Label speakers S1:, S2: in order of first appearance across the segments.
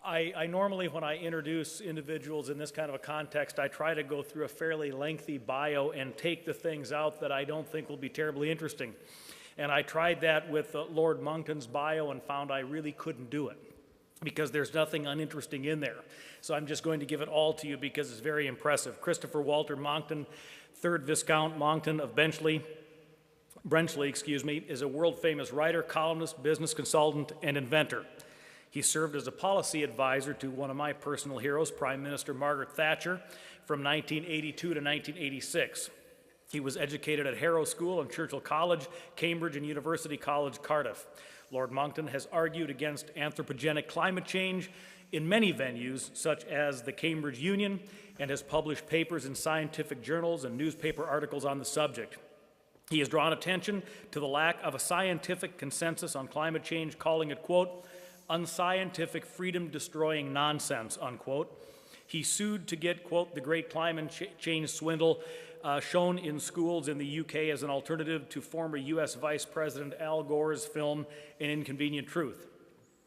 S1: I normally, when I introduce individuals in this kind of a context, I try to go through a fairly lengthy bio and take the things out that I don't think will be terribly interesting. And I tried that with Lord Monckton's bio and found I really couldn't do it because there's nothing uninteresting in there. So I'm just going to give it all to you because it's very impressive. Christopher Walter Monckton, 3rd Viscount Monckton of Brenchley, is a world-famous writer, columnist, business consultant, and inventor. He served as a policy advisor to one of my personal heroes, Prime Minister Margaret Thatcher, from 1982 to 1986. He was educated at Harrow School and Churchill College, Cambridge, and University College, Cardiff. Lord Monckton has argued against anthropogenic climate change in many venues, such as the Cambridge Union, and has published papers in scientific journals and newspaper articles on the subject. He has drawn attention to the lack of a scientific consensus on climate change, calling it, quote, unscientific, freedom-destroying nonsense, unquote. He sued to get, quote, the great climate change swindle shown in schools in the UK as an alternative to former US Vice President Al Gore's film, An Inconvenient Truth.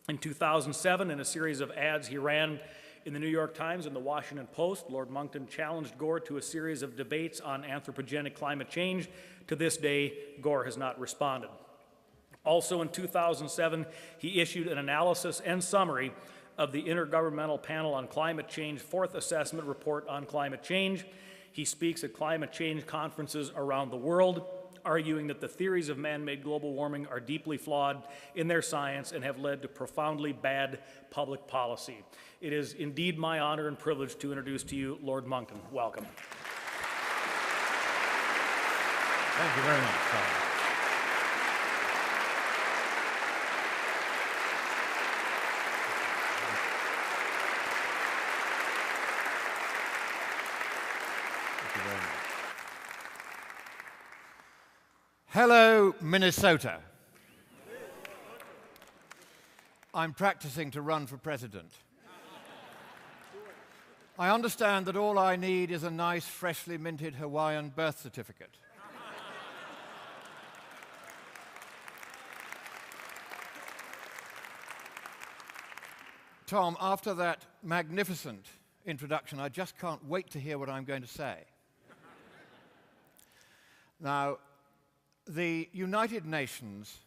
S1: In 2007, in a series of ads he ran in the New York Times and the Washington Post, Lord Monckton challenged Gore to a series of debates on anthropogenic climate change. To this day, Gore has not responded. Also in 2007, he issued an analysis and summary of the Intergovernmental Panel on Climate Change 4th Assessment Report on Climate Change. He speaks at climate change conferences around the world, arguing that the theories of man-made global warming are deeply flawed in their science and have led to profoundly bad public policy. It is indeed my honor and privilege to introduce to you Lord Monckton. Welcome.
S2: Thank you very much, Tom. Hello, Minnesota. I'm practicing to run for president. I understand that all I need is a nice, freshly minted Hawaiian birth certificate. Tom, after that magnificent introduction, I just can't wait to hear what I'm going to say. Now, the United Nations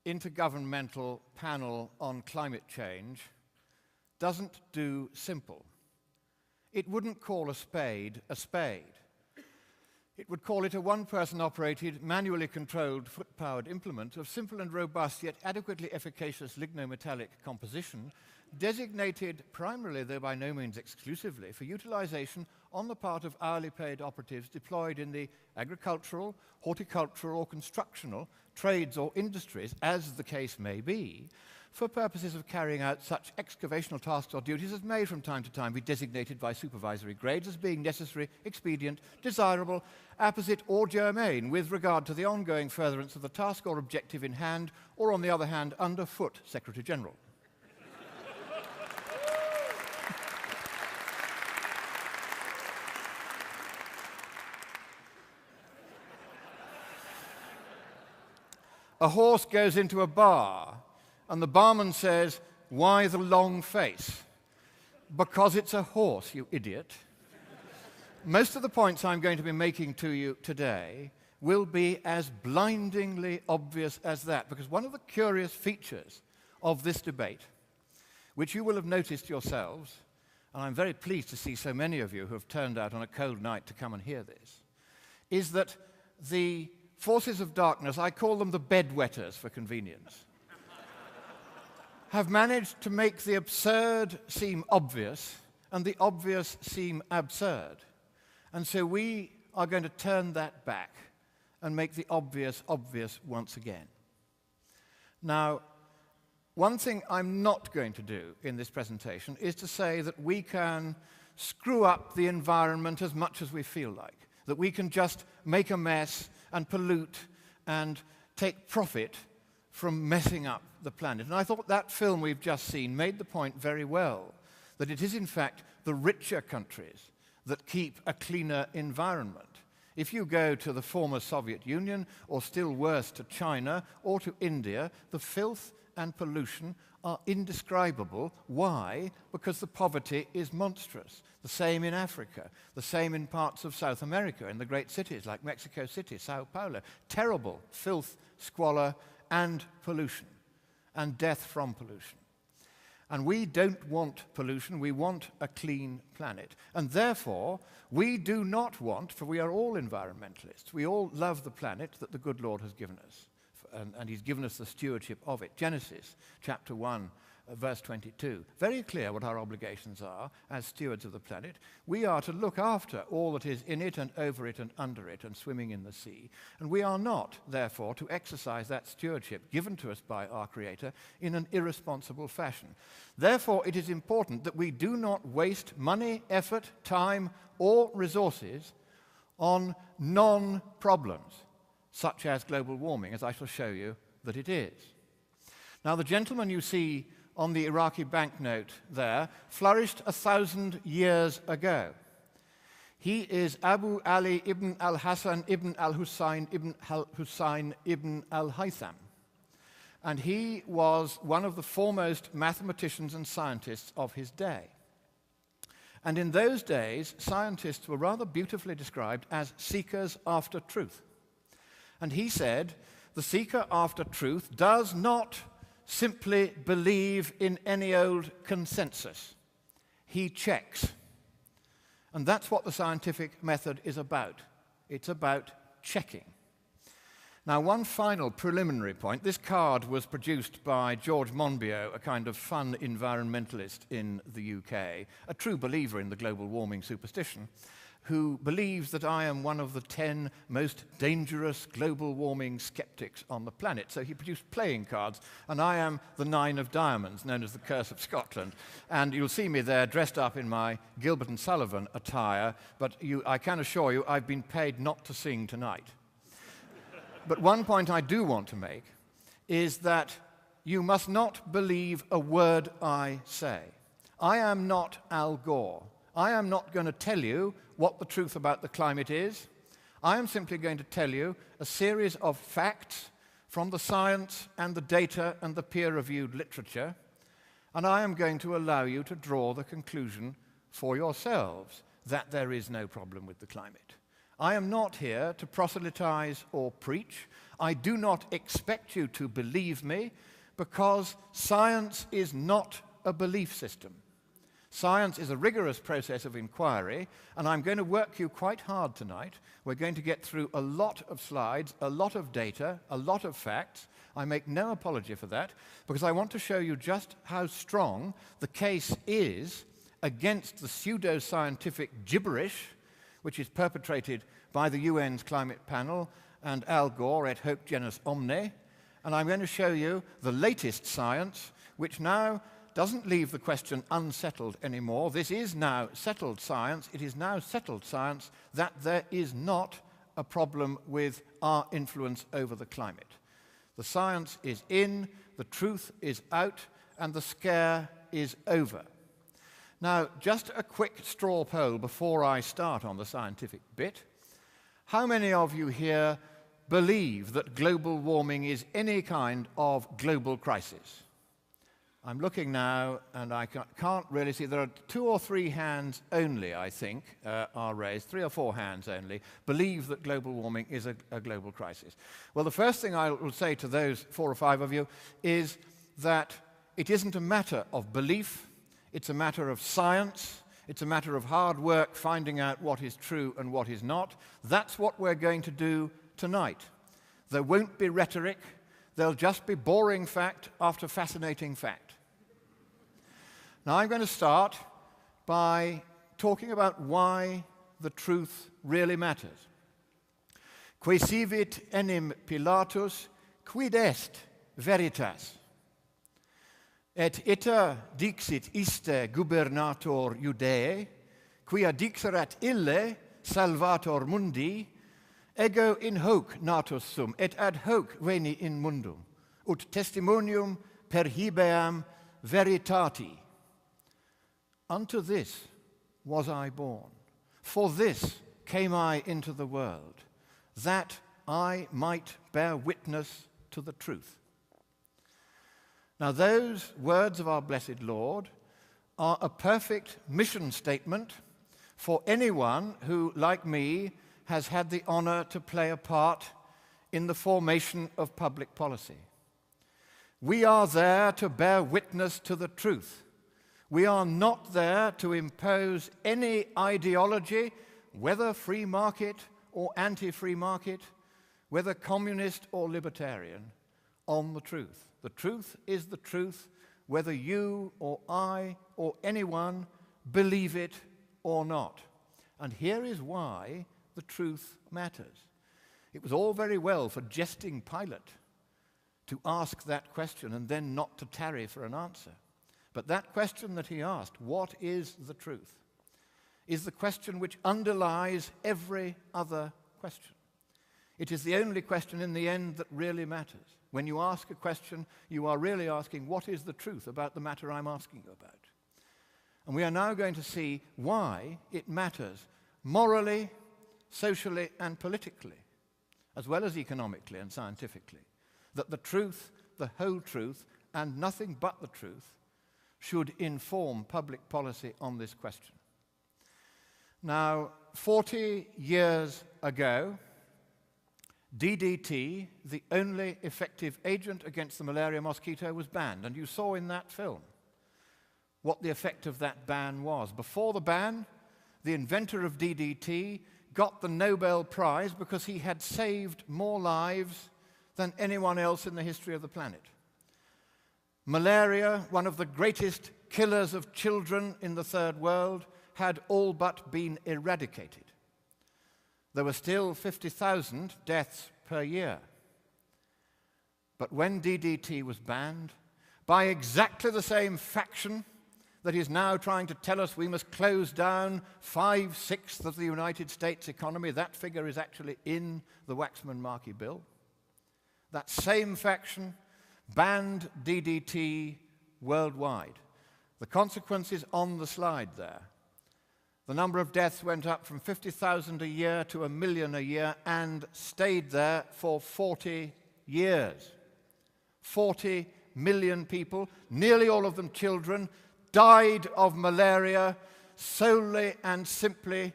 S2: Intergovernmental Panel on Climate Change doesn't do simple. It wouldn't call a spade a spade. It would call it a one-person-operated, manually controlled, foot-powered implement of simple and robust, yet adequately efficacious lignometallic composition, designated primarily, though by no means exclusively, for utilization on the part of hourly paid operatives deployed in the agricultural, horticultural, or constructional trades or industries, as the case may be, for purposes of carrying out such excavational tasks or duties as may from time to time be designated by supervisory grades as being necessary, expedient, desirable, apposite, or germane with regard to the ongoing furtherance of the task or objective in hand, or on the other hand, underfoot Secretary General. A horse goes into a bar, and the barman says, "Why the long face?" "Because it's a horse, you idiot." Most of the points I'm going to be making to you today will be as blindingly obvious as that, because one of the curious features of this debate, which you will have noticed yourselves, and I'm very pleased to see so many of you who have turned out on a cold night to come and hear this, is that the forces of darkness, I call them the bedwetters for convenience, have managed to make the absurd seem obvious and the obvious seem absurd. And so we are going to turn that back and make the obvious obvious once again. Now, one thing I'm not going to do in this presentation is to say that we can screw up the environment as much as we feel like, that we can just make a mess and pollute and take profit from messing up the planet. And I thought that film we've just seen made the point very well, that it is in fact the richer countries that keep a cleaner environment. If you go to the former Soviet Union, or still worse to China or to India, the filth and pollution are indescribable. Why? Because the poverty is monstrous. The same in Africa, the same in parts of South America, in the great cities like Mexico City, Sao Paulo. Terrible filth, squalor, and pollution, and death from pollution. And we don't want pollution, we want a clean planet. And therefore, we do not want, for we are all environmentalists, we all love the planet that the good Lord has given us. And he's given us the stewardship of it. Genesis chapter 1, verse 22. Very clear what our obligations are as stewards of the planet. We are to look after all that is in it and over it and under it and swimming in the sea. And we are not, therefore, to exercise that stewardship given to us by our Creator in an irresponsible fashion. Therefore, it is important that we do not waste money, effort, time, or resources on non-problems, such as global warming, as I shall show you that it is. Now, the gentleman you see on the Iraqi banknote there flourished 1,000 years ago. He is Abu Ali ibn al-Hasan ibn al-Husayn ibn al-Husayn ibn al-Haytham. And he was one of the foremost mathematicians and scientists of his day. And in those days, scientists were rather beautifully described as seekers after truth. And he said, the seeker after truth does not simply believe in any old consensus. He checks. And that's what the scientific method is about. It's about checking. Now, one final preliminary point. This card was produced by George Monbiot, a kind of fun environmentalist in the UK, a true believer in the global warming superstition, who believes that I am one of the 10 most dangerous global warming skeptics on the planet. So he produced playing cards, and I am the 9 of diamonds, known as the Curse of Scotland. And you'll see me there dressed up in my Gilbert and Sullivan attire, but I can assure you I've been paid not to sing tonight. But one point I do want to make is that you must not believe a word I say. I am not Al Gore. I am not going to tell you what the truth about the climate is. I am simply going to tell you a series of facts from the science and the data and the peer-reviewed literature, and I am going to allow you to draw the conclusion for yourselves that there is no problem with the climate. I am not here to proselytize or preach. I do not expect you to believe me, because science is not a belief system. Science is a rigorous process of inquiry, and I'm going to work you quite hard tonight. We're going to get through a lot of slides, a lot of data, a lot of facts. I make no apology for that, because I want to show you just how strong the case is against the pseudo-scientific gibberish which is perpetrated by the UN's climate panel and Al Gore et hoc genus omne. And I'm going to show you the latest science, which now doesn't leave the question unsettled anymore. This is now settled science. It is now settled science that there is not a problem with our influence over the climate. The science is in, the truth is out, and the scare is over. Now, just a quick straw poll before I start on the scientific bit. How many of you here believe that global warming is any kind of global crisis? I'm looking now, and I can't really see. There are 2 or 3 hands only, I think, are raised. 3 or 4 hands only believe that global warming is a global crisis. Well, the first thing I will say to those 4 or 5 of you is that it isn't a matter of belief. It's a matter of science. It's a matter of hard work finding out what is true and what is not. That's what we're going to do tonight. There won't be rhetoric. There'll just be boring fact after fascinating fact. Now, I'm going to start by talking about why the truth really matters. Quaesivit enim Pilatus, quid est veritas? Et ita dixit iste gubernator Judae, quia dixerat ille salvator mundi, ego in hoc natus sum, et ad hoc veni in mundum, ut testimonium per hibeam veritati. Unto this was I born, for this came I into the world, that I might bear witness to the truth. Now, those words of our blessed Lord are a perfect mission statement for anyone who, like me, has had the honor to play a part in the formation of public policy. We are there to bear witness to the truth. We are not there to impose any ideology, whether free market or anti-free market, whether communist or libertarian, on the truth. The truth is the truth, whether you or I or anyone believe it or not. And here is why the truth matters. It was all very well for jesting Pilate to ask that question and then not to tarry for an answer. But that question that he asked, what is the truth, is the question which underlies every other question. It is the only question in the end that really matters. When you ask a question, you are really asking, what is the truth about the matter I'm asking you about? And we are now going to see why it matters morally, socially, and politically, as well as economically and scientifically, that the truth, the whole truth, and nothing but the truth should inform public policy on this question. Now, 40 years ago, DDT, the only effective agent against the malaria mosquito, was banned. And you saw in that film what the effect of that ban was. Before the ban, the inventor of DDT got the Nobel Prize because he had saved more lives than anyone else in the history of the planet. Malaria, one of the greatest killers of children in the third world, had all but been eradicated. There were still 50,000 deaths per year. But when DDT was banned, by exactly the same faction that is now trying to tell us we must close down 5/6 of the United States economy, that figure is actually in the Waxman-Markey bill, that same faction banned DDT worldwide. The consequence is on the slide there. The number of deaths went up from 50,000 a year to 1 million a year and stayed there for 40 years. 40 million people, nearly all of them children, died of malaria solely and simply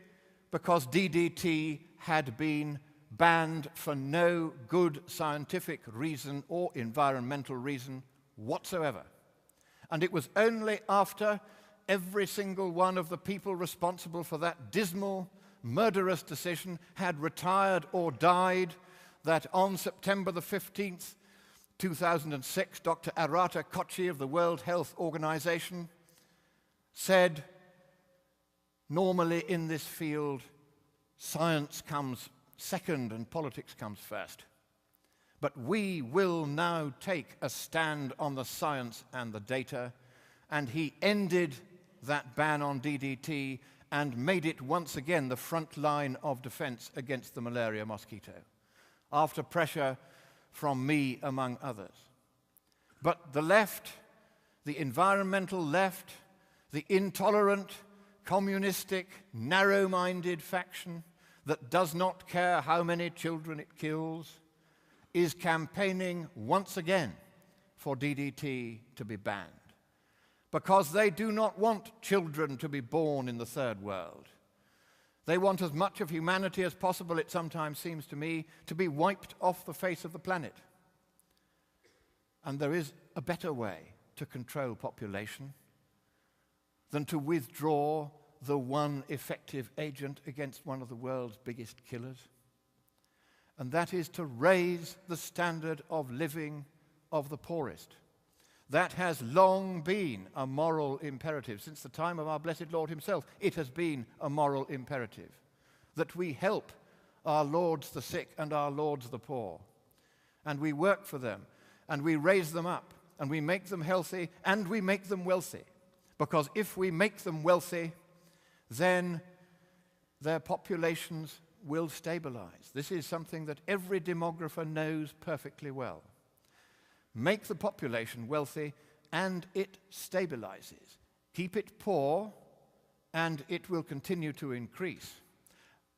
S2: because DDT had been banned for no good scientific reason or environmental reason whatsoever. And it was only after every single one of the people responsible for that dismal, murderous decision had retired or died that on September the 15th, 2006, Dr. Arata Kochi of the World Health Organization said, normally in this field, science comes second and politics comes first. But we will now take a stand on the science and the data, and he ended that ban on DDT and made it once again the front line of defense against the malaria mosquito, after pressure from me, among others. But the left, the environmental left, the intolerant, communistic, narrow-minded faction that does not care how many children it kills, is campaigning once again for DDT to be banned, because they do not want children to be born in the third world. They want as much of humanity as possible, it sometimes seems to me, to be wiped off the face of the planet. And there is a better way to control population than to withdraw the one effective agent against one of the world's biggest killers. And that is to raise the standard of living of the poorest. That has long been a moral imperative. Since the time of our blessed Lord himself, it has been a moral imperative that we help our lords the sick and our lords the poor. And we work for them, and we raise them up, and we make them healthy, and we make them wealthy. Because if we make them wealthy, then their populations will stabilize. This is something that every demographer knows perfectly well. Make the population wealthy, and it stabilizes. Keep it poor, and it will continue to increase.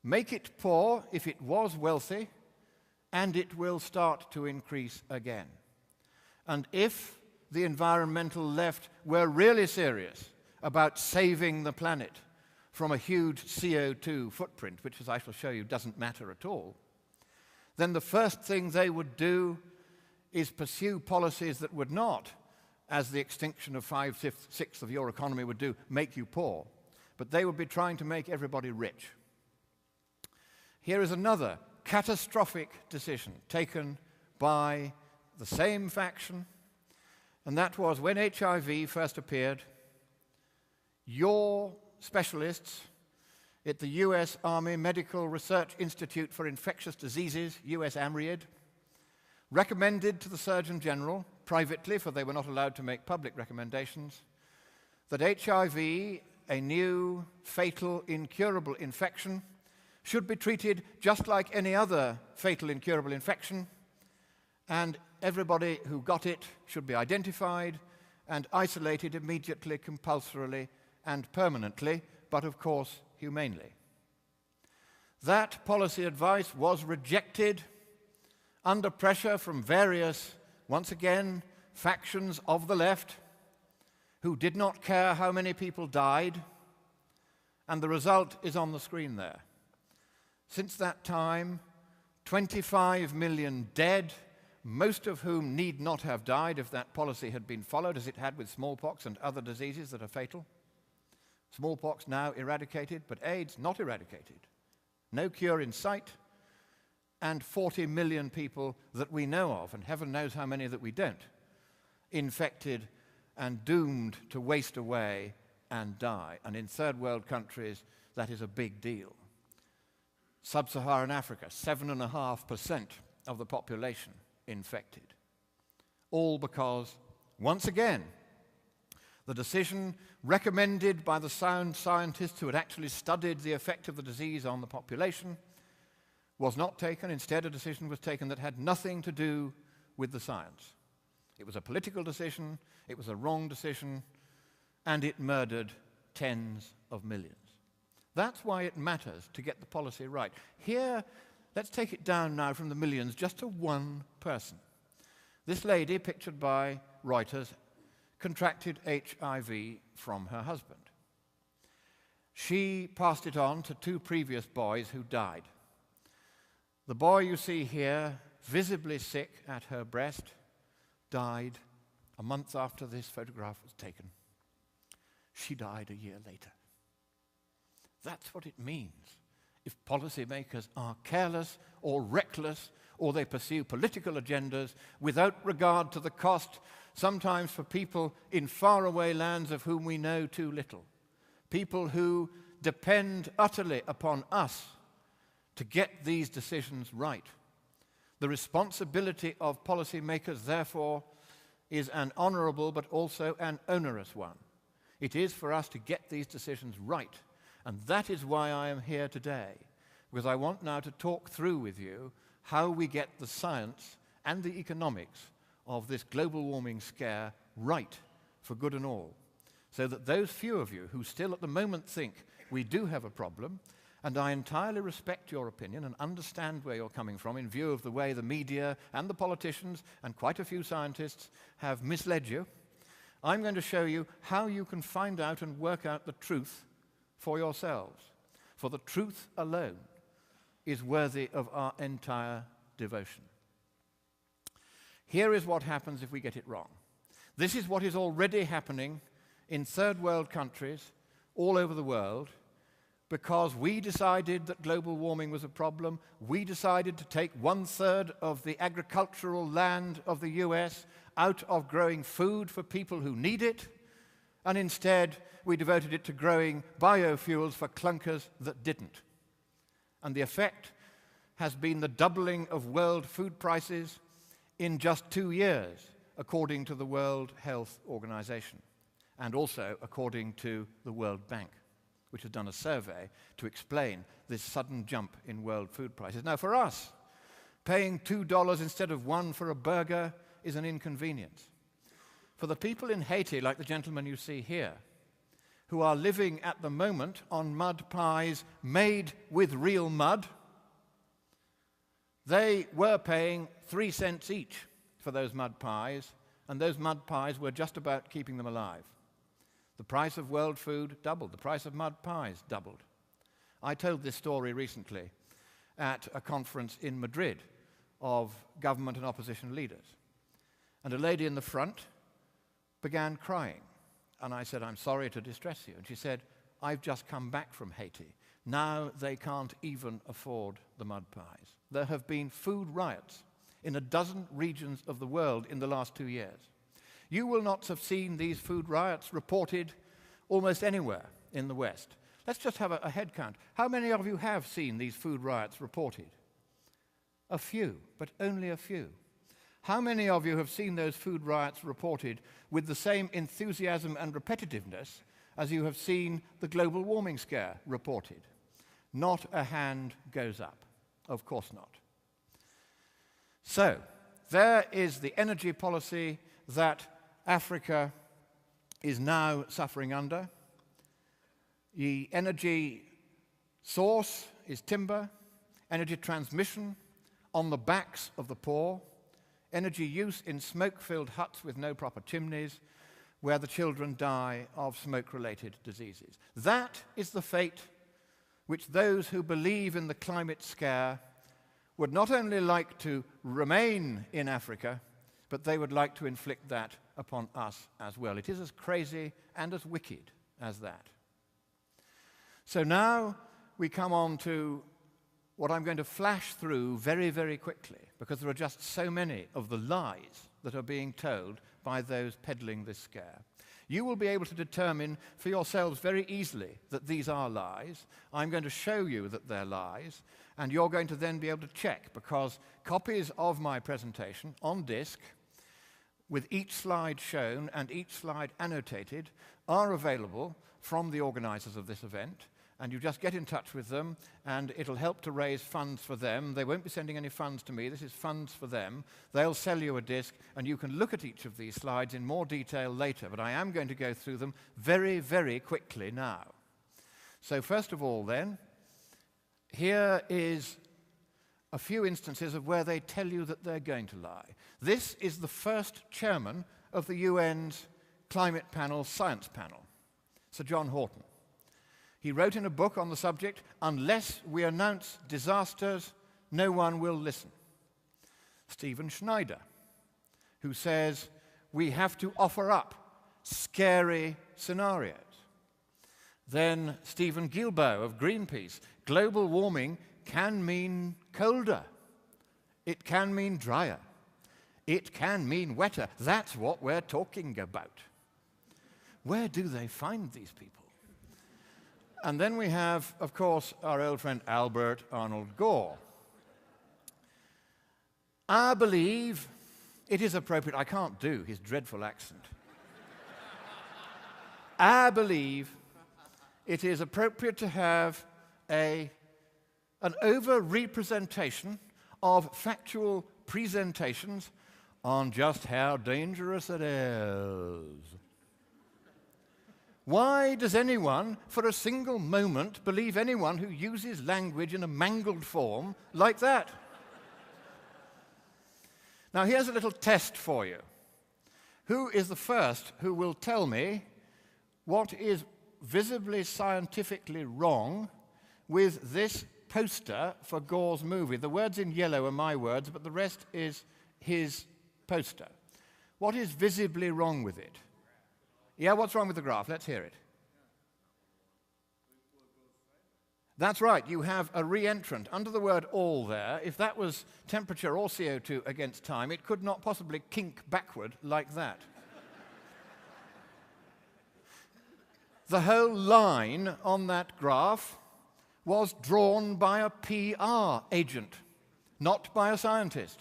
S2: Make it poor if it was wealthy, and it will start to increase again. And if the environmental left were really serious about saving the planet from a huge CO2 footprint, which, as I shall show you, doesn't matter at all, then the first thing they would do is pursue policies that would not, as the extinction of 5/6 of your economy would do, make you poor, but they would be trying to make everybody rich. Here is another catastrophic decision taken by the same faction, and that was when HIV first appeared, your specialists at the US Army Medical Research Institute for Infectious Diseases, US AMRIID, recommended to the Surgeon General, privately, for they were not allowed to make public recommendations, that HIV, a new, fatal, incurable infection, should be treated just like any other fatal, incurable infection, and everybody who got it should be identified and isolated immediately, compulsorily, and permanently, but of course, humanely. That policy advice was rejected under pressure from various, once again, factions of the left who did not care how many people died, and the result is on the screen there. Since that time, 25 million dead, most of whom need not have died if that policy had been followed, as it had with smallpox and other diseases that are fatal. Smallpox now eradicated, but AIDS not eradicated. No cure in sight, and 40 million people that we know of, and heaven knows how many that we don't, infected and doomed to waste away and die. And in third world countries, that is a big deal. Sub-Saharan Africa, 7.5% of the population infected. All because, once again, the decision recommended by the sound scientists who had actually studied the effect of the disease on the population was not taken. Instead, a decision was taken that had nothing to do with the science. It was a political decision, it was a wrong decision, and it murdered tens of millions. That's why it matters to get the policy right. Here, let's take it down now from the millions just to one person. This lady, pictured by Reuters, contracted HIV from her husband. She passed it on to two previous boys who died. The boy you see here, visibly sick at her breast, died a month after this photograph was taken. She died a year later. That's what it means if policymakers are careless or reckless, or they pursue political agendas without regard to the cost, sometimes for people in faraway lands of whom we know too little. People who depend utterly upon us to get these decisions right. The responsibility of policymakers, therefore, is an honorable but also an onerous one. It is for us to get these decisions right. And that is why I am here today, because I want now to talk through with you how we get the science and the economics of this global warming scare right for good and all, so that those few of you who still at the moment think we do have a problem, and I entirely respect your opinion and understand where you're coming from in view of the way the media and the politicians and quite a few scientists have misled you, I'm going to show you how you can find out and work out the truth for yourselves. For the truth alone is worthy of our entire devotion. Here is what happens if we get it wrong. This is what is already happening in third world countries all over the world, because we decided that global warming was a problem. We decided to take 1/3 of the agricultural land of the US out of growing food for people who need it, and instead we devoted it to growing biofuels for clunkers that didn't. And the effect has been the doubling of world food prices in just 2 years, according to the World Health Organization, and also according to the World Bank, which has done a survey to explain this sudden jump in world food prices. Now, for us, paying $2 instead of $1 for a burger is an inconvenience. For the people in Haiti, like the gentleman you see here, who are living at the moment on mud pies made with real mud, they were paying 3 cents each for those mud pies, and those mud pies were just about keeping them alive. The price of world food doubled. The price of mud pies doubled. I told this story recently at a conference in Madrid of government and opposition leaders. And a lady in the front began crying. And I said, "I'm sorry to distress you." And she said, "I've just come back from Haiti. Now they can't even afford the mud pies." There have been food riots in a dozen regions of the world in the last 2 years. You will not have seen these food riots reported almost anywhere in the West. Let's just have a head count. How many of you have seen these food riots reported? A few, but only a few. How many of you have seen those food riots reported with the same enthusiasm and repetitiveness as you have seen the global warming scare reported? Not a hand goes up. Of course not. So, there is the energy policy that Africa is now suffering under. The energy source is timber, energy transmission on the backs of the poor, energy use in smoke-filled huts with no proper chimneys, where the children die of smoke-related diseases. That is the fate which those who believe in the climate scare would not only like to remain in Africa, but they would like to inflict that upon us as well. It is as crazy and as wicked as that. So now we come on to what I'm going to flash through very, very quickly, because there are just so many of the lies that are being told by those peddling this scare. You will be able to determine for yourselves very easily that these are lies. I'm going to show you that they're lies, and you're going to then be able to check, because copies of my presentation on disk, with each slide shown and each slide annotated, are available from the organizers of this event. And you just get in touch with them, and it'll help to raise funds for them. They won't be sending any funds to me. This is funds for them. They'll sell you a disc, and you can look at each of these slides in more detail later. But I am going to go through them very, very quickly now. So first of all, then, here is a few instances of where they tell you that they're going to lie. This is the first chairman of the UN's Climate Panel Science Panel, Sir John Horton. He wrote in a book on the subject, "Unless we announce disasters, no one will listen." Stephen Schneider, who says we have to offer up scary scenarios. Then Stephen Guilbeault of Greenpeace, global warming can mean colder. It can mean drier. It can mean wetter. That's what we're talking about. Where do they find these people? And then we have, of course, our old friend Albert Arnold Gore. I believe it is appropriate. I can't do his dreadful accent. I believe it is appropriate to have an over-representation of factual presentations on just how dangerous it is. Why does anyone, for a single moment, believe anyone who uses language in a mangled form like that? Now, here's a little test for you. Who is the first who will tell me what is visibly scientifically wrong with this poster for Gore's movie? The words in yellow are my words, but the rest is his poster. What is visibly wrong with it? Yeah, what's wrong with the graph? Let's hear it. That's right, you have a re-entrant. Under the word all there, if that was temperature or CO2 against time, it could not possibly kink backward like that. The whole line on that graph was drawn by a PR agent, not by a scientist.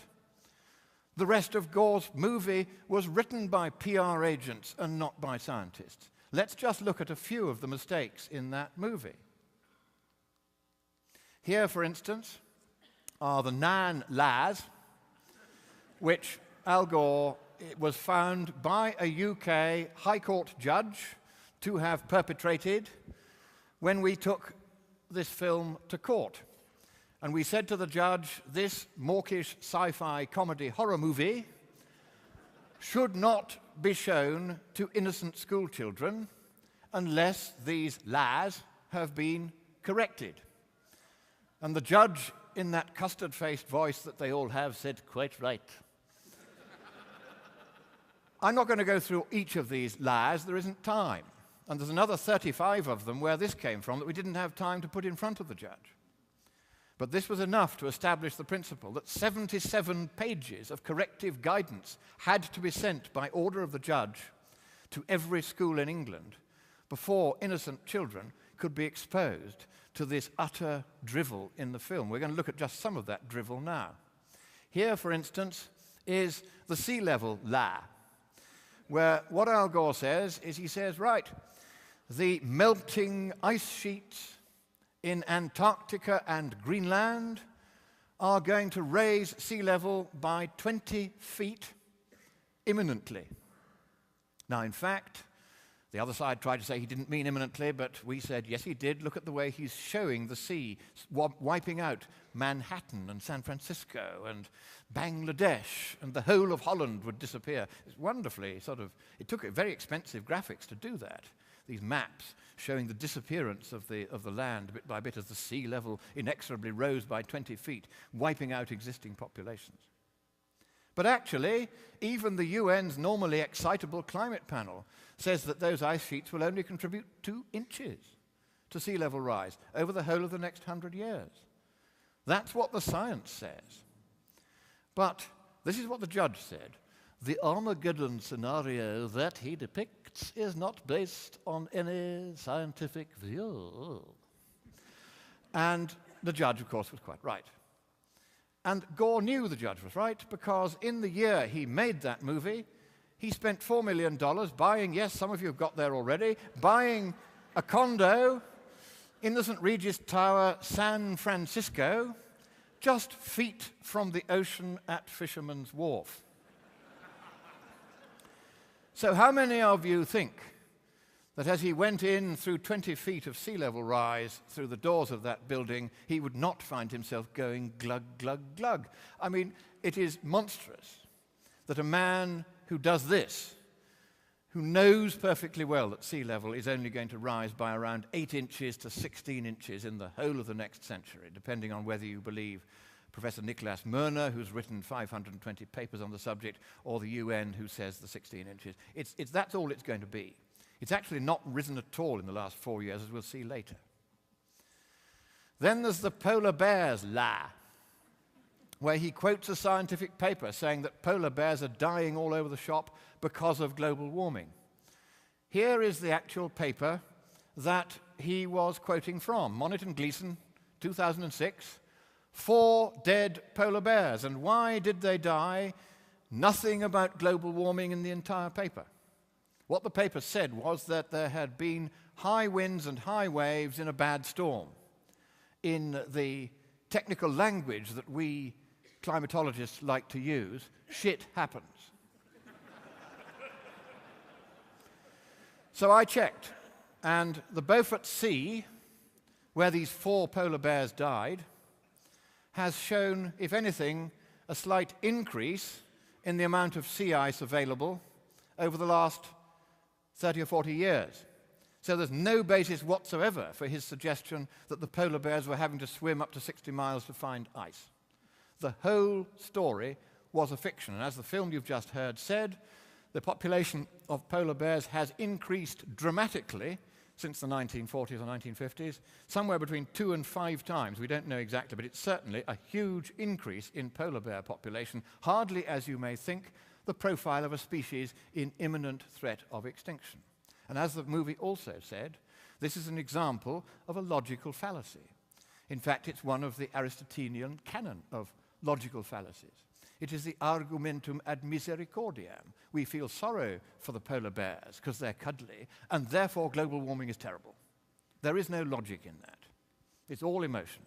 S2: The rest of Gore's movie was written by PR agents and not by scientists. Let's just look at a few of the mistakes in that movie. Here, for instance, are the 9 lies which Al Gore was found by a UK High Court judge to have perpetrated when we took this film to court. And we said to the judge, this mawkish sci-fi comedy horror movie should not be shown to innocent school children unless these lies have been corrected. And the judge, in that custard-faced voice that they all have, said, "Quite right." I'm not going to go through each of these lies. There isn't time. And there's another 35 of them where this came from that we didn't have time to put in front of the judge. But this was enough to establish the principle that 77 pages of corrective guidance had to be sent by order of the judge to every school in England before innocent children could be exposed to this utter drivel in the film. We're going to look at just some of that drivel now. Here, for instance, is the sea level lie, where what Al Gore says is, he says, right, the melting ice sheets in Antarctica and Greenland are going to raise sea level by 20 feet imminently. Now, in fact, the other side tried to say he didn't mean imminently, but we said, yes, he did. Look at the way he's showing the sea wiping out Manhattan and San Francisco and Bangladesh, and the whole of Holland would disappear. It's wonderfully it took very expensive graphics to do that. These maps showing the disappearance of the land bit by bit as the sea level inexorably rose by 20 feet, wiping out existing populations. But actually, even the UN's normally excitable climate panel says that those ice sheets will only contribute 2 inches to sea level rise over the whole of the next 100 years. That's what the science says. But this is what the judge said. The Armageddon scenario that he depicts is not based on any scientific view. And the judge, of course, was quite right. And Gore knew the judge was right, because in the year he made that movie, he spent $4 million buying, yes, some of you have got there already, buying a condo in the St. Regis Tower, San Francisco, just feet from the ocean at Fisherman's Wharf. So how many of you think that as he went in through 20 feet of sea level rise through the doors of that building, he would not find himself going glug, glug, glug? I mean, it is monstrous that a man who does this, who knows perfectly well that sea level is only going to rise by around 8 inches to 16 inches in the whole of the next century, depending on whether you believe Professor Nicholas Murner, who's written 520 papers on the subject, or the UN, who says the 16 inches. That's all it's going to be. It's actually not risen at all in the last 4 years, as we'll see later. Then there's the polar bears lie, where he quotes a scientific paper saying that polar bears are dying all over the shop because of global warming. Here is the actual paper that he was quoting from, Monckton and Gleason, 2006, 4 dead polar bears. And why did they die? Nothing about global warming in the entire paper. What the paper said was that there had been high winds and high waves in a bad storm. In the technical language that we climatologists like to use, shit happens. So I checked, and the Beaufort Sea, where these 4 polar bears died, has shown, if anything, a slight increase in the amount of sea ice available over the last 30 or 40 years. So there's no basis whatsoever for his suggestion that the polar bears were having to swim up to 60 miles to find ice. The whole story was a fiction, and as the film you've just heard said, the population of polar bears has increased dramatically since the 1940s or 1950s, somewhere between 2 and 5 times. We don't know exactly, but it's certainly a huge increase in polar bear population, hardly, as you may think, the profile of a species in imminent threat of extinction. And as the movie also said, this is an example of a logical fallacy. In fact, it's one of the Aristotelian canon of logical fallacies. It is the argumentum ad misericordiam. We feel sorrow for the polar bears because they're cuddly, and therefore global warming is terrible. There is no logic in that. It's all emotion.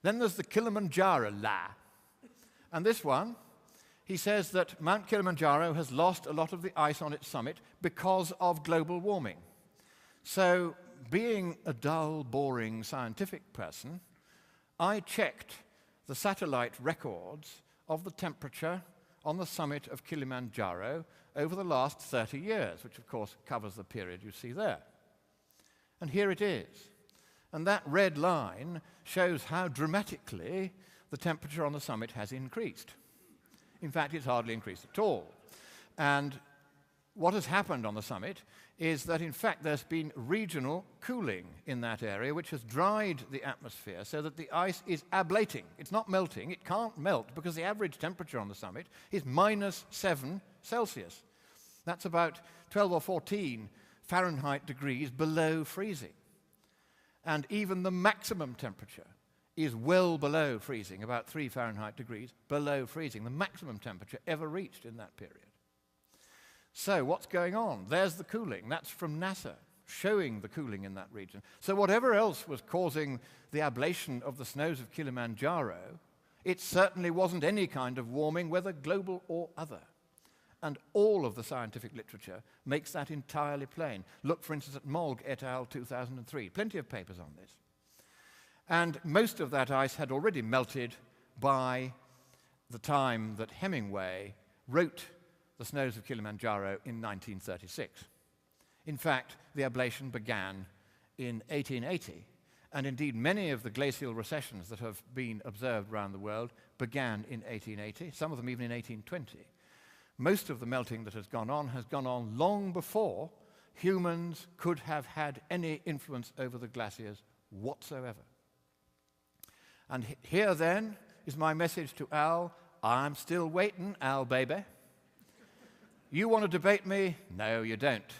S2: Then there's the Kilimanjaro lie. And this one, he says that Mount Kilimanjaro has lost a lot of the ice on its summit because of global warming. So, being a dull, boring scientific person, I checked the satellite records of the temperature on the summit of Kilimanjaro over the last 30 years, which of course covers the period you see there. And here it is. And that red line shows how dramatically the temperature on the summit has increased. In fact, it's hardly increased at all. And what has happened on the summit is that, in fact, there's been regional cooling in that area, which has dried the atmosphere so that the ice is ablating. It's not melting. It can't melt because the average temperature on the summit is -7 Celsius. That's about 12 or 14 Fahrenheit degrees below freezing. And even the maximum temperature is well below freezing, about 3 Fahrenheit degrees below freezing, the maximum temperature ever reached in that period. So what's going on? There's the cooling. That's from NASA, showing the cooling in that region. So whatever else was causing the ablation of the snows of Kilimanjaro, it certainly wasn't any kind of warming, whether global or other. And all of the scientific literature makes that entirely plain. Look, for instance, at Molg et al. 2003. Plenty of papers on this. And most of that ice had already melted by the time that Hemingway wrote The Snows of Kilimanjaro in 1936. In fact, the ablation began in 1880, and indeed many of the glacial recessions that have been observed around the world began in 1880, some of them even in 1820. Most of the melting that has gone on long before humans could have had any influence over the glaciers whatsoever. And here then is my message to Al. I'm still waiting, Al baby. You want to debate me? No, you don't.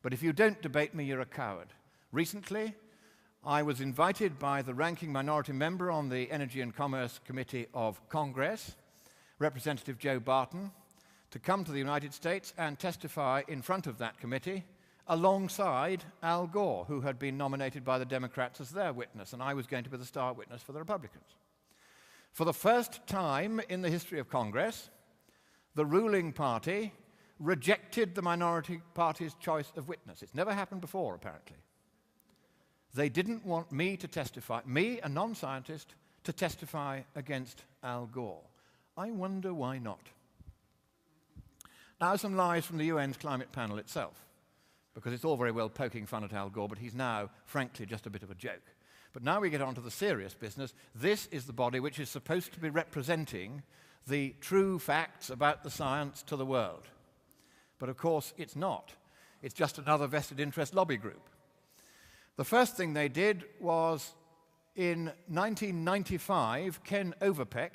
S2: But if you don't debate me, you're a coward. Recently, I was invited by the ranking minority member on the Energy and Commerce Committee of Congress, Representative Joe Barton, to come to the United States and testify in front of that committee alongside Al Gore, who had been nominated by the Democrats as their witness, and I was going to be the star witness for the Republicans. For the first time in the history of Congress, the ruling party rejected the minority party's choice of witness. It's never happened before, apparently. They didn't want me to testify, me, a non-scientist, to testify against Al Gore. I wonder why not. Now, some lies from the UN's climate panel itself, because it's all very well poking fun at Al Gore, but he's now, frankly, just a bit of a joke. But now we get on to the serious business. This is the body which is supposed to be representing the true facts about the science to the world. But of course, it's not. It's just another vested interest lobby group. The first thing they did was, in 1995, Ken Overpeck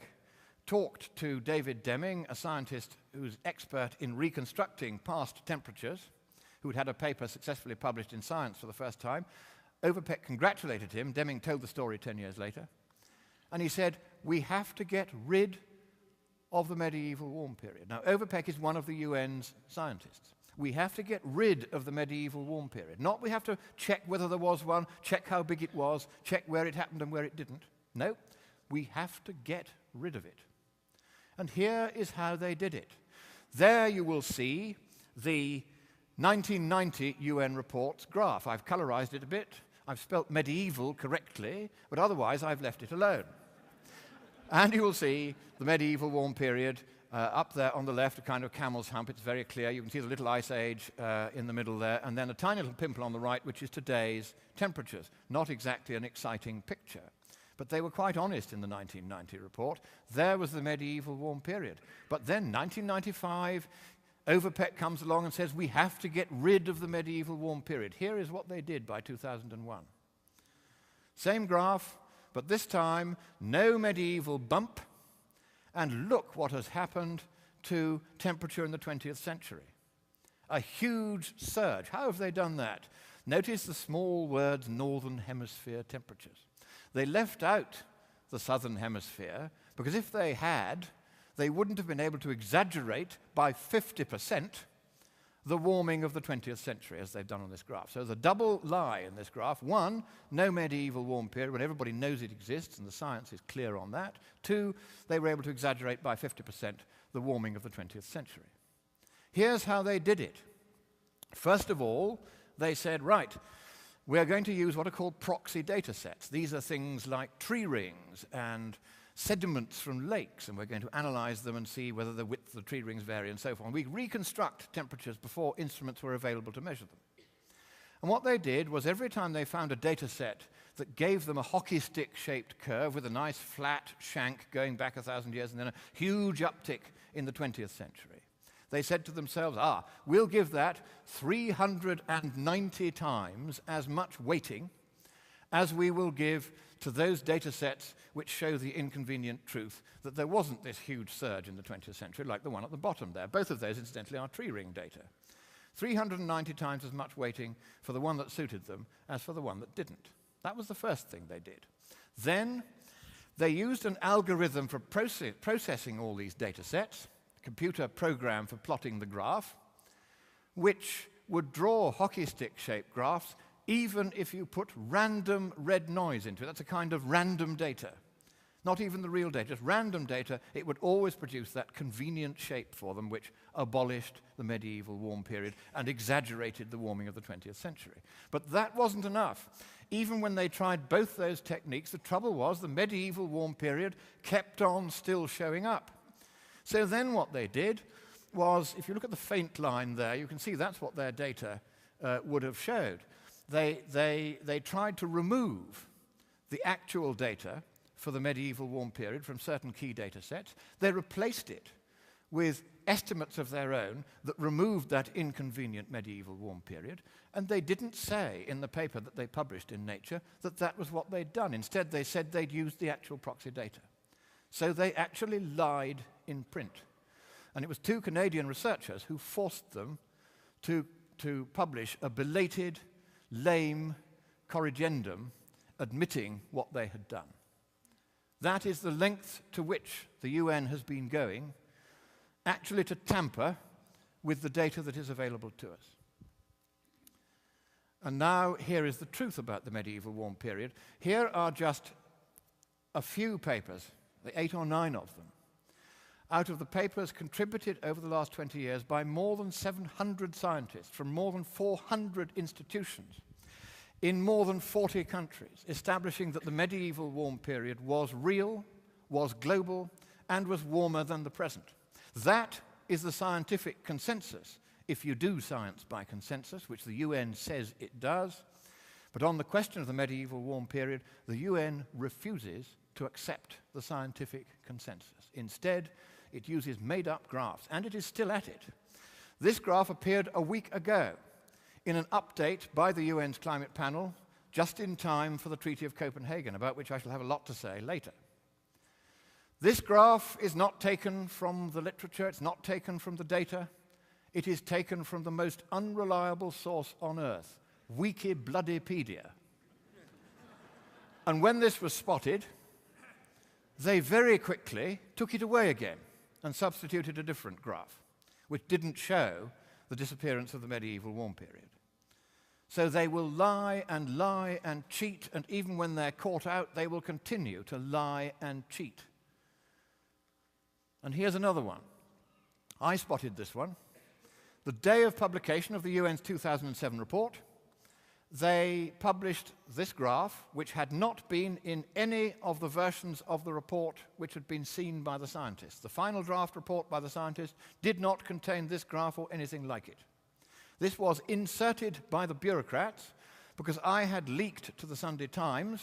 S2: talked to David Deming, a scientist who's expert in reconstructing past temperatures, who'd had a paper successfully published in Science for the first time. Overpeck congratulated him. Deming told the story 10 years later. And he said, we have to get rid of the medieval warm period. Now, Overpeck is one of the UN's scientists. We have to get rid of the medieval warm period. Not we have to check whether there was one, check how big it was, check where it happened and where it didn't. No, we have to get rid of it. And here is how they did it. There you will see the 1990 UN report's graph. I've colorized it a bit. I've spelt medieval correctly, but otherwise I've left it alone. And you will see the medieval warm period up there on the left, a kind of camel's hump. It's very clear. You can see the little ice age in the middle there, and then a tiny little pimple on the right, which is today's temperatures. Not exactly an exciting picture. But they were quite honest in the 1990 report. There was the medieval warm period. But then, 1995, Overpeck comes along and says, we have to get rid of the medieval warm period. Here is what they did by 2001. Same graph, but this time, no medieval bump. And look what has happened to temperature in the 20th century. A huge surge. How have they done that? Notice the small words, northern hemisphere temperatures. They left out the southern hemisphere because if they had, they wouldn't have been able to exaggerate by 50% the warming of the 20th century, as they've done on this graph. So the double lie in this graph: one, no medieval warm period when everybody knows it exists and the science is clear on that. Two, they were able to exaggerate by 50% the warming of the 20th century. Here's how they did it. First of all, they said, right, we're going to use what are called proxy data sets. These are things like tree rings and sediments from lakes, and we're going to analyze them and see whether the width of the tree rings vary and so forth. And we reconstruct temperatures before instruments were available to measure them. And what they did was every time they found a data set that gave them a hockey stick-shaped curve with a nice flat shank going back 1,000 years and then a huge uptick in the 20th century, they said to themselves, we'll give that 390 times as much weighting as we will give to those data sets which show the inconvenient truth that there wasn't this huge surge in the 20th century like the one at the bottom there. Both of those, incidentally, are tree ring data. 390 times as much weighting for the one that suited them as for the one that didn't. That was the first thing they did. Then they used an algorithm for processing all these data sets, a computer program for plotting the graph, which would draw hockey stick-shaped graphs even if you put random red noise into it. That's a kind of random data. Not even the real data, just random data. It would always produce that convenient shape for them which abolished the medieval warm period and exaggerated the warming of the 20th century. But that wasn't enough. Even when they tried both those techniques, the trouble was the medieval warm period kept on still showing up. So then what they did was, if you look at the faint line there, you can see that's what their data would have showed. They tried to remove the actual data for the medieval warm period from certain key data sets. They replaced it with estimates of their own that removed that inconvenient medieval warm period, and they didn't say in the paper that they published in Nature that that was what they'd done. Instead, they said they'd used the actual proxy data. So they actually lied in print. And it was two Canadian researchers who forced them to publish a belated, lame corrigendum admitting what they had done. That is the length to which the UN has been going, actually to tamper with the data that is available to us. And now here is the truth about the medieval warm period. Here are just a few papers, the 8 or 9 of them, out of the papers contributed over the last 20 years by more than 700 scientists from more than 400 institutions in more than 40 countries, establishing that the medieval warm period was real, was global, and was warmer than the present. That is the scientific consensus, if you do science by consensus, which the UN says it does. But on the question of the medieval warm period, the UN refuses to accept the scientific consensus. Instead, it uses made-up graphs, and it is still at it. This graph appeared a week ago in an update by the UN's climate panel, just in time for the Treaty of Copenhagen, about which I shall have a lot to say later. This graph is not taken from the literature, it's not taken from the data, it is taken from the most unreliable source on earth, Wikibloodypedia. And when this was spotted, they very quickly took it away again and substituted a different graph, which didn't show the disappearance of the medieval warm period. So they will lie and cheat, and even when they're caught out, they will continue to lie and cheat. And here's another one. I spotted this one. The day of publication of the UN's 2007 report, they published this graph, which had not been in any of the versions of the report which had been seen by the scientists. The final draft report by the scientists did not contain this graph or anything like it. This was inserted by the bureaucrats because I had leaked to the Sunday Times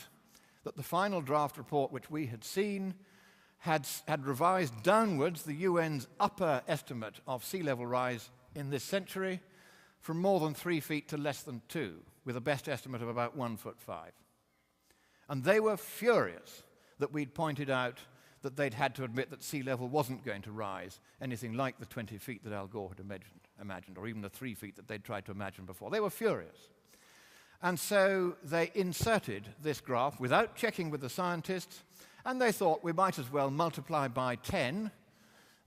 S2: that the final draft report which we had seen had revised downwards the UN's upper estimate of sea level rise in this century from more than 3 feet to less than 2, with a best estimate of about 1.5 feet. And they were furious that we'd pointed out that they'd had to admit that sea level wasn't going to rise anything like the 20 feet that Al Gore had imagined, or even the 3 feet that they'd tried to imagine before. They were furious. And so they inserted this graph without checking with the scientists, and they thought we might as well multiply by 10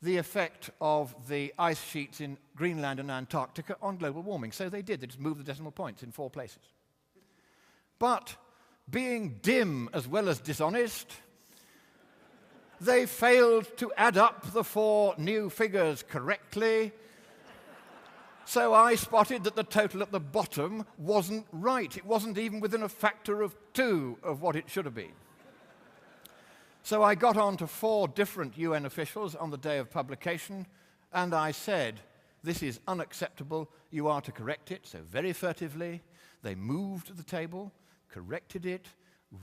S2: the effect of the ice sheets in Greenland and Antarctica on global warming. So they did. They just moved the decimal points in 4 places. But being dim as well as dishonest, they failed to add up the 4 new figures correctly. So I spotted that the total at the bottom wasn't right. It wasn't even within a factor of 2 of what it should have been. So I got on to 4 different UN officials on the day of publication, and I said, this is unacceptable, you are to correct it. So very furtively, they moved the table, corrected it,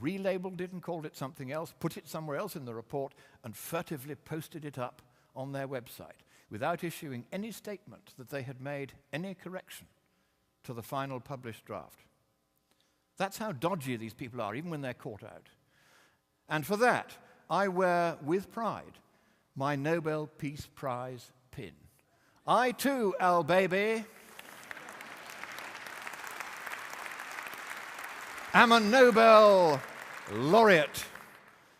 S2: relabeled it and called it something else, put it somewhere else in the report, and furtively posted it up on their website without issuing any statement that they had made any correction to the final published draft. That's how dodgy these people are, even when they're caught out. And for that, I wear with pride my Nobel Peace Prize pin. I too, Al Baby, am a Nobel laureate,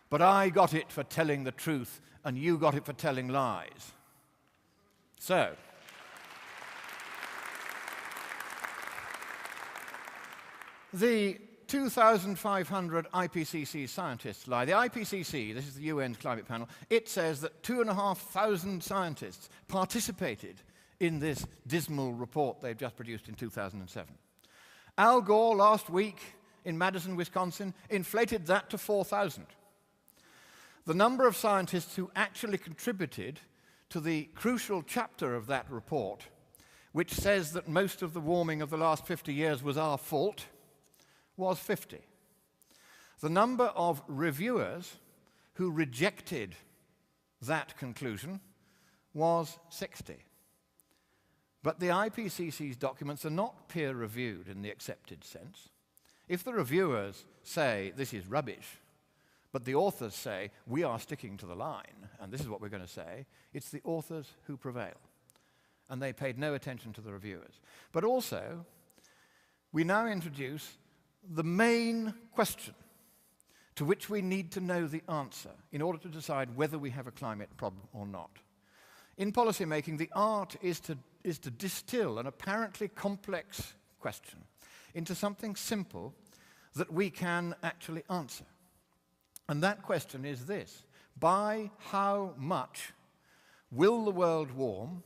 S2: but I got it for telling the truth, and you got it for telling lies. So, the 2,500 IPCC scientists lie. The IPCC, this is the UN's climate panel, it says that 2,500 scientists participated in this dismal report they've just produced in 2007. Al Gore last week in Madison, Wisconsin, inflated that to 4,000. The number of scientists who actually contributed to the crucial chapter of that report, which says that most of the warming of the last 50 years was our fault, was 50. The number of reviewers who rejected that conclusion was 60. But the IPCC's documents are not peer-reviewed in the accepted sense. If the reviewers say this is rubbish, but the authors say we are sticking to the line, and this is what we're going to say, it's the authors who prevail. And they paid no attention to the reviewers. But also, we now introduce the main question to which we need to know the answer in order to decide whether we have a climate problem or not. In policymaking, the art is to distill an apparently complex question into something simple that we can actually answer. And that question is this: by how much will the world warm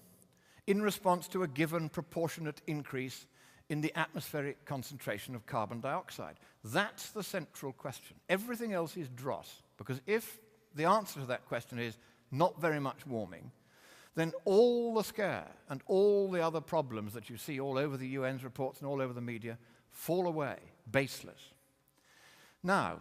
S2: in response to a given proportionate increase in the atmospheric concentration of carbon dioxide? That's the central question. Everything else is dross, because if the answer to that question is not very much warming, then all the scare and all the other problems that you see all over the UN's reports and all over the media fall away, baseless. Now,